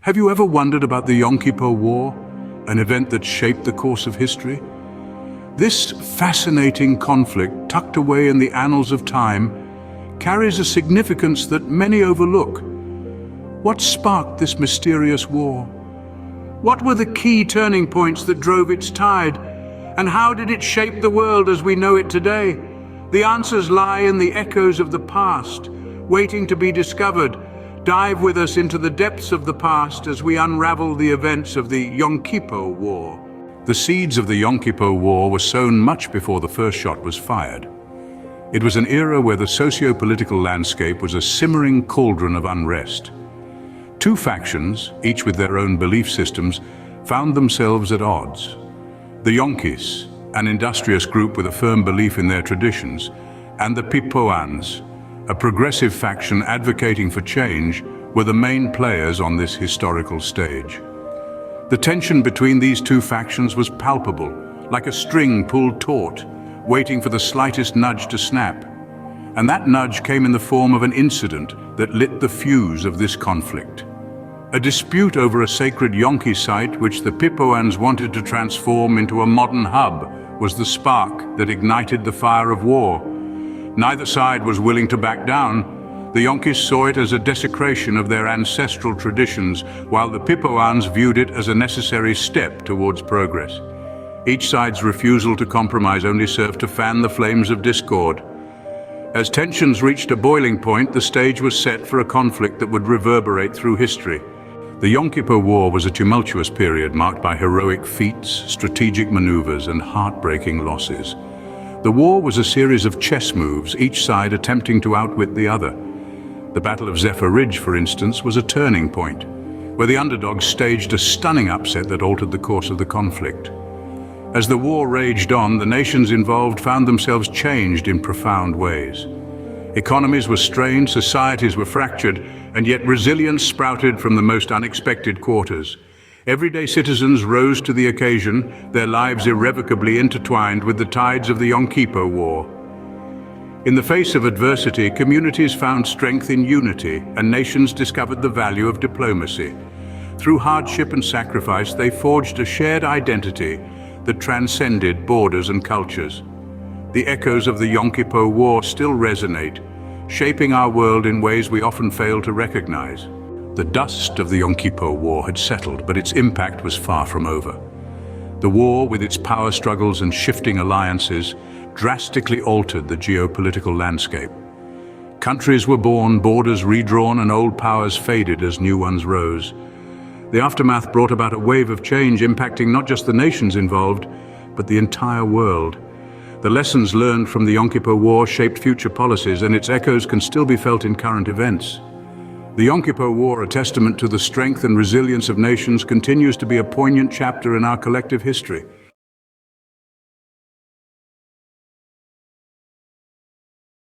Have you ever wondered about the Yonkipo War, an event that shaped the course of history? This fascinating conflict, tucked away in the annals of time, carries a significance that many overlook. What sparked this mysterious war? What were the key turning points that drove its tide? And how did it shape the world as we know it today? The answers lie in the echoes of the past, waiting to be discovered. Dive with us into the depths of the past as we unravel the events of the Yonkipo War. The seeds of the Yonkipo War were sown much before the first shot was fired. It was an era where the socio-political landscape was a simmering cauldron of unrest. Two factions, each with their own belief systems, found themselves at odds. The Yonkis, an industrious group with a firm belief in their traditions, and the Pipoans, a progressive faction advocating for change, were the main players on this historical stage. The tension between these two factions was palpable, like a string pulled taut, waiting for the slightest nudge to snap. And that nudge came in the form of an incident that lit the fuse of this conflict. A dispute over a sacred Yonki site which the Pipoans wanted to transform into a modern hub was the spark that ignited the fire of war. Neither side was willing to back down. The Yonkis saw it as a desecration of their ancestral traditions, while the Pipoans viewed it as a necessary step towards progress. Each side's refusal to compromise only served to fan the flames of discord. As tensions reached a boiling point, the stage was set for a conflict that would reverberate through history. The Yonkipo War was a tumultuous period marked by heroic feats, strategic maneuvers, and heartbreaking losses. The war was a series of chess moves, each side attempting to outwit the other. The Battle of Zephyr Ridge, for instance, was a turning point, where the underdogs staged a stunning upset that altered the course of the conflict. As the war raged on, the nations involved found themselves changed in profound ways. Economies were strained, societies were fractured, and yet resilience sprouted from the most unexpected quarters. Everyday citizens rose to the occasion, their lives irrevocably intertwined with the tides of the Yonkipo War. In the face of adversity, communities found strength in unity, and nations discovered the value of diplomacy. Through hardship and sacrifice, they forged a shared identity that transcended borders and cultures. The echoes of the Yonkipo War still resonate, shaping our world in ways we often fail to recognize. The dust of the Yonkipo War had settled, but its impact was far from over. The war, with its power struggles and shifting alliances, drastically altered the geopolitical landscape. Countries were born, borders redrawn, and old powers faded as new ones rose. The aftermath brought about a wave of change impacting not just the nations involved, but the entire world. The lessons learned from the Yonkipo War shaped future policies, and its echoes can still be felt in current events. The Yonkipo War, a testament to the strength and resilience of nations, continues to be a poignant chapter in our collective history.